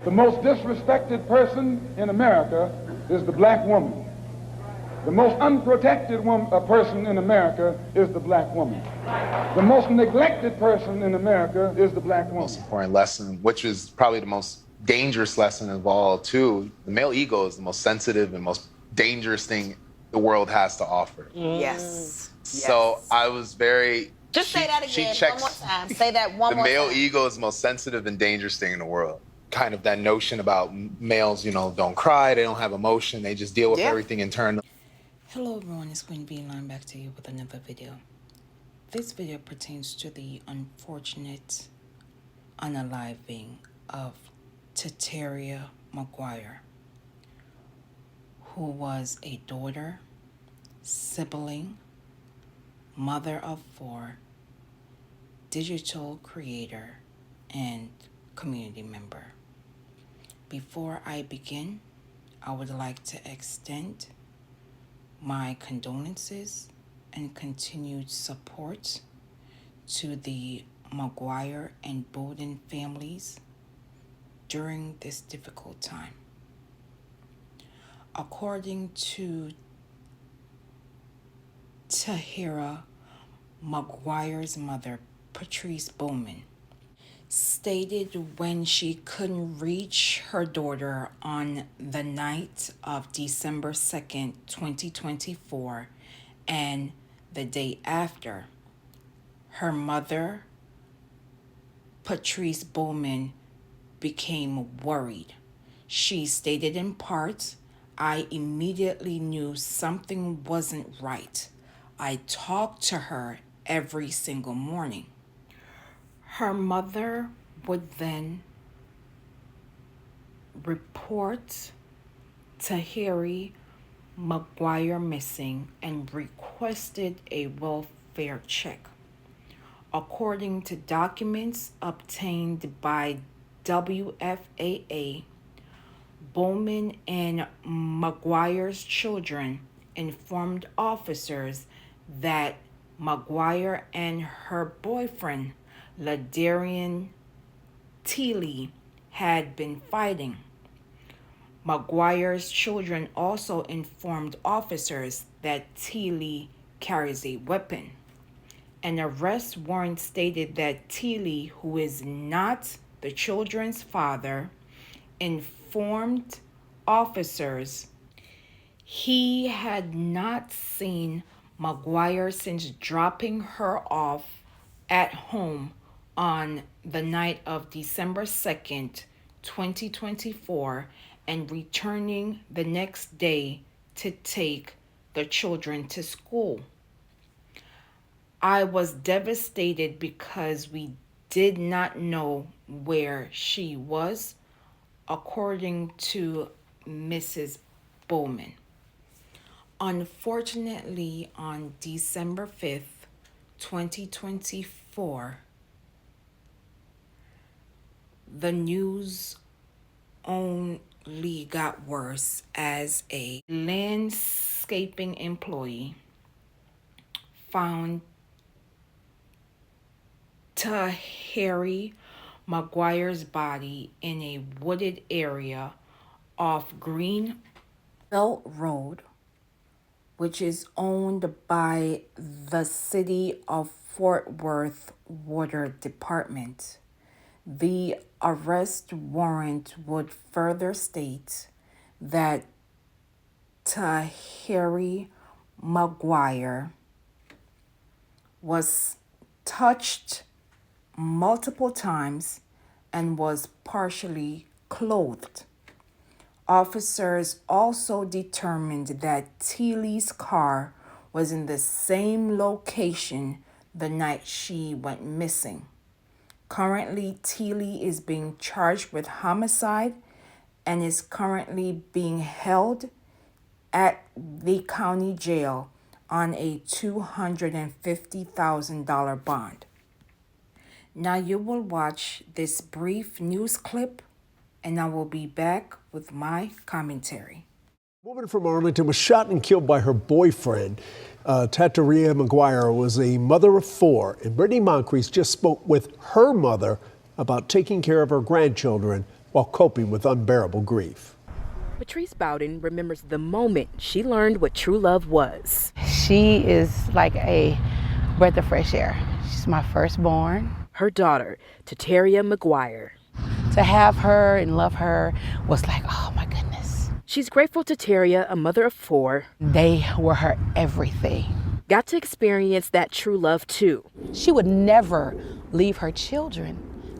The most disrespected person in America is the black woman. The most unprotected person in America is the black woman. The most neglected person in America is the black woman. Most important lesson, which is probably the most dangerous lesson of all, too. The male ego is the most sensitive and most dangerous thing the world has to offer. Yes. So I was very... Just say that again one more time. Say that one more time. The male ego is the most sensitive and dangerous thing in the world. Kind of that notion about males, you know, don't cry, they don't have emotion, they just deal with everything internally. Hello everyone, it's Queen B line back to you with another video. This video pertains to the unfortunate unaliving of Taterea McGuire, who was a daughter, sibling, mother of 4, digital creator, and community member. Before I begin, I would like to extend my condolences and continued support to the McGuire and Bowden families during this difficult time. According to Taterea McGuire's mother, Patrice Bowman, stated when she couldn't reach her daughter on the night of December 2nd, 2024, and the day after, her mother, Patrice Bowman, became worried. She stated in part, "I immediately knew something wasn't right. I talked to her every single morning." Her mother would then report Taterea McGuire missing and requested a welfare check. According to documents obtained by WFAA, Bowman and McGuire's children informed officers that McGuire and her boyfriend, LaDarian Teely, had been fighting. McGuire's children also informed officers that Teely carries a weapon. An arrest warrant stated that Teely, who is not the children's father, informed officers he had not seen McGuire since dropping her off at home on the night of December 2nd, 2024, and returning the next day to take the children to school. "I was devastated because we did not know where she was," according to Mrs. Bowman. Unfortunately, on December 5th, 2024, the news only got worse as a landscaping employee found Taterea McGuire's body in a wooded area off Greenbelt Road, which is owned by the City of Fort Worth Water Department. The arrest warrant would further state that Taterea McGuire was touched multiple times and was partially clothed. Officers also determined that Teely's car was in the same location the night she went missing. Currently, Teely is being charged with homicide and is currently being held at the county jail on a $250,000 bond. Now you will watch this brief news clip and I will be back with my commentary. A woman from Arlington was shot and killed by her boyfriend. Taterea McGuire was a mother of 4, and Brittany Moncrief just spoke with her mother about taking care of her grandchildren while coping with unbearable grief. Patrice Bowden remembers the moment she learned what true love was. She is like a breath of fresh air. She's my firstborn. Her daughter, Taterea McGuire. To have her and love her was like, oh my goodness. She's grateful Taterea, a mother of 4. They were her everything. Got to experience that true love too. She would never leave her children.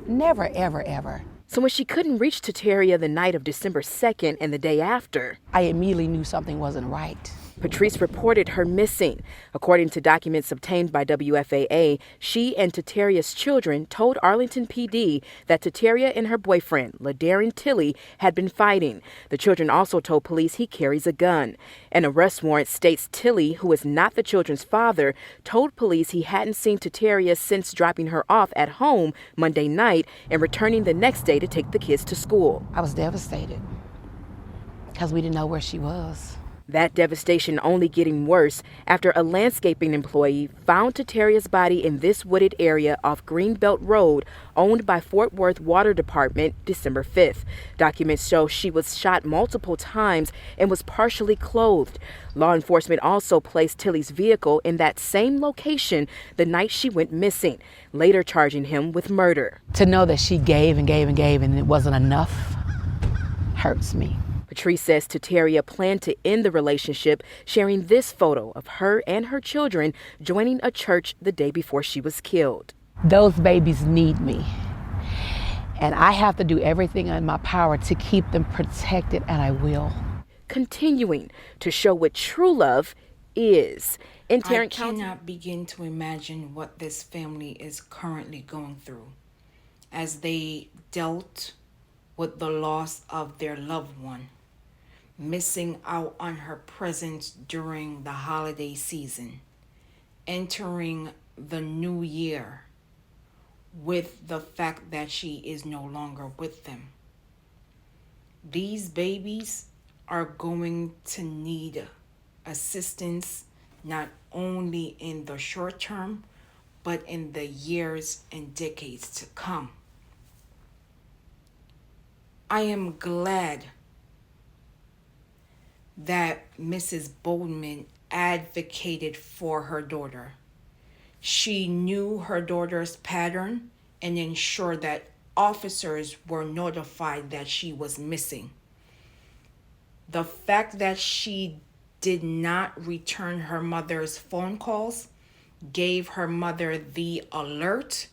Never, ever, ever. So when she couldn't reach Taterea the night of December 2nd and the day after, I immediately knew something wasn't right. Patrice reported her missing. According to documents obtained by WFAA, she and Taterea's children told Arlington PD that Taterea and her boyfriend, LaDarren Tilley, had been fighting. The children also told police he carries a gun. An arrest warrant states Tilley, who is not the children's father, told police he hadn't seen Taterea since dropping her off at home Monday night and returning the next day to take the kids to school. I was devastated because we didn't know where she was. That devastation only getting worse after a landscaping employee found Taterea's body in this wooded area off Greenbelt Road, owned by Fort Worth Water Department, December 5th. Documents show she was shot multiple times and was partially clothed. Law enforcement also placed Tilley's vehicle in that same location the night she went missing, later charging him with murder. To know that she gave and gave and gave and it wasn't enough hurts me. Patrice says Taterea planned to end the relationship, sharing this photo of her and her children joining a church the day before she was killed. Those babies need me, and I have to do everything in my power to keep them protected, and I will. Continuing to show what true love is. In Tarrant County, I cannot begin to imagine what this family is currently going through as they dealt with the loss of their loved one, missing out on her presence during the holiday season, entering the new year with the fact that she is no longer with them. These babies are going to need assistance not only in the short term, but in the years and decades to come. I am glad that Mrs. Boldman advocated for her daughter. She knew her daughter's pattern and ensured that officers were notified that she was missing. The fact that she did not return her mother's phone calls gave her mother the alert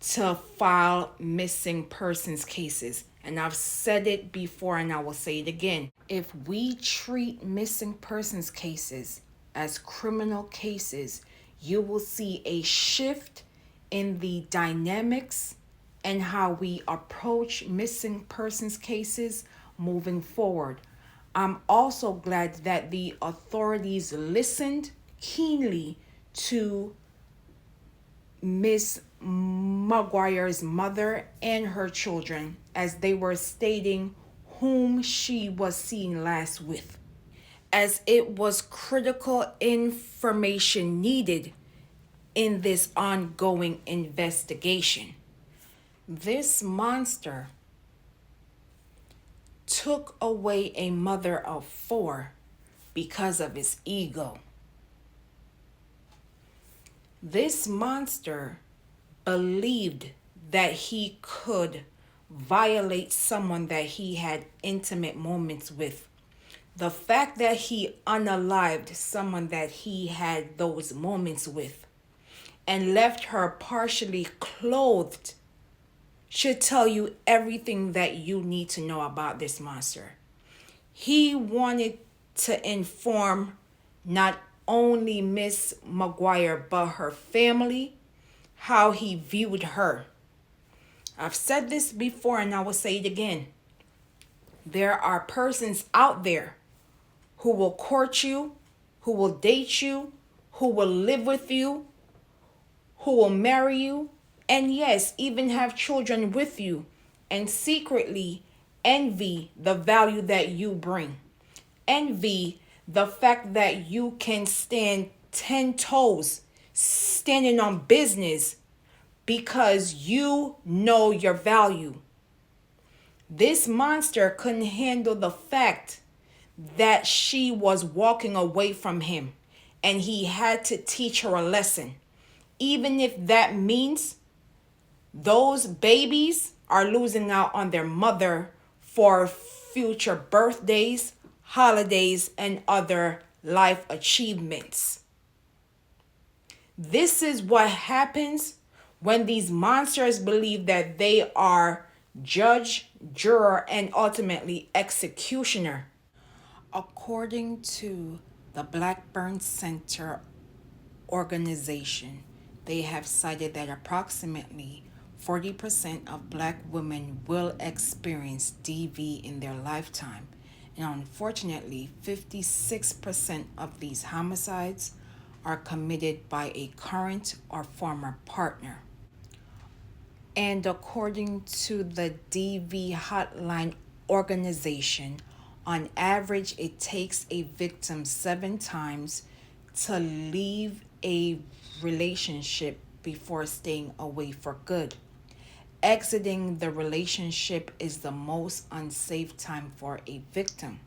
to file missing persons cases. And I've said it before and I will say it again. If we treat missing persons cases as criminal cases, you will see a shift in the dynamics and how we approach missing persons cases moving forward. I'm also glad that the authorities listened keenly to Miss McGuire's mother and her children as they were stating whom she was seen last with, as it was critical information needed in this ongoing investigation. This monster took away a mother of 4 because of his ego. This monster believed that he could violate someone that he had intimate moments with. The fact that he unalived someone that he had those moments with and left her partially clothed should tell you everything that you need to know about this monster. He wanted to inform not only Miss McGuire but her family how he viewed her. I've said this before and I will say it again. There are persons out there who will court you, who will date you, who will live with you, who will marry you, and yes, even have children with you, and secretly envy the value that you bring. Envy the fact that you can stand 10 toes, standing on business because you know your value. This monster couldn't handle the fact that she was walking away from him, and he had to teach her a lesson, even if that means those babies are losing out on their mother for future birthdays, holidays, and other life achievements. This is what happens when these monsters believe that they are judge, juror, and ultimately executioner. According to the Blackburn Center organization, they have cited that approximately 40% of Black women will experience DV in their lifetime. And unfortunately, 56% of these homicides are committed by a current or former partner. And according to the DV Hotline organization, on average, it takes a victim 7 times to leave a relationship before staying away for good. Exiting the relationship is the most unsafe time for a victim.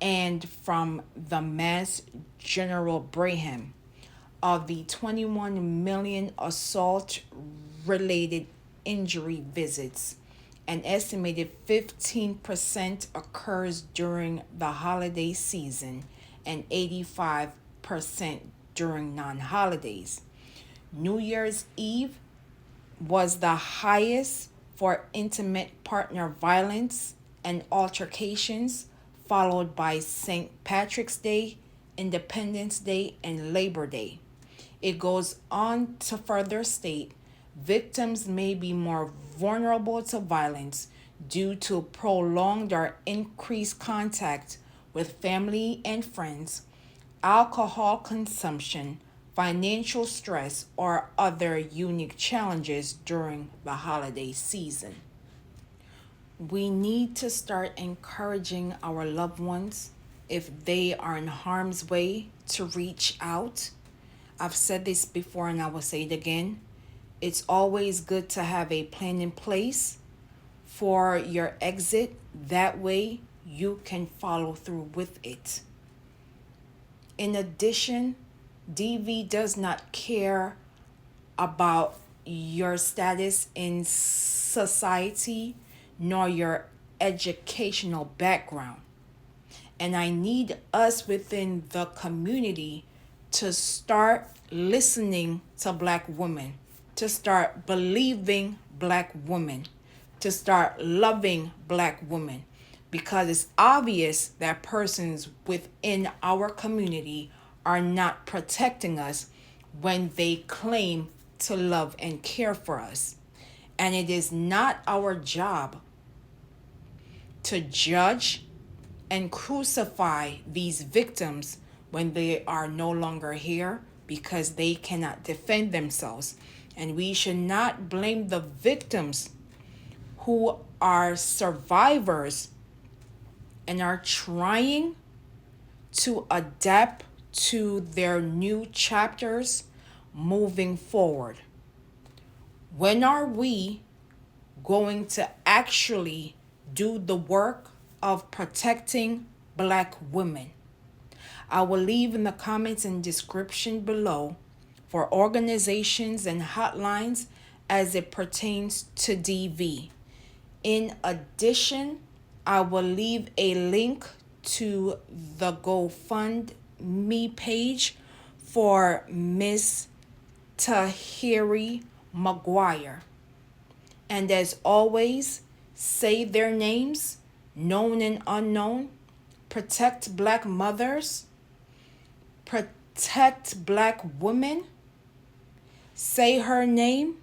And from the Massgeneralbrigham, of the 21 million assault-related injury visits, an estimated 15% occurs during the holiday season and 85% during non-holidays. New Year's Eve was the highest for intimate partner violence and altercations, followed by St. Patrick's Day, Independence Day, and Labor Day. It goes on to further state victims may be more vulnerable to violence due to prolonged or increased contact with family and friends, alcohol consumption, financial stress, or other unique challenges during the holiday season. We need to start encouraging our loved ones, if they are in harm's way, to reach out. I've said this before and I will say it again. It's always good to have a plan in place for your exit. That way you can follow through with it. In addition, DV does not care about your status in society nor your educational background. And I need us within the community to start listening to Black women, to start believing Black women, to start loving Black women, because it's obvious that persons within our community are not protecting us when they claim to love and care for us. And it is not our job to judge and crucify these victims when they are no longer here because they cannot defend themselves. And we should not blame the victims who are survivors and are trying to adapt to their new chapters moving forward. When are we going to actually do the work of protecting Black women? I will leave in the comments and description below for organizations and hotlines as it pertains to DV. In addition, I will leave a link to the GoFundMe page for Miss Taterea McGuire. And as always, say their names, known and unknown. Protect Black mothers. Protect Black women. Say her name,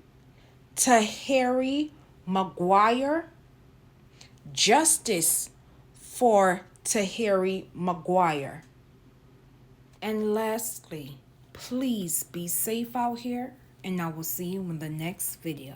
Taterea McGuire. Justice for Taterea McGuire. And lastly, please be safe out here, and I will see you in the next video.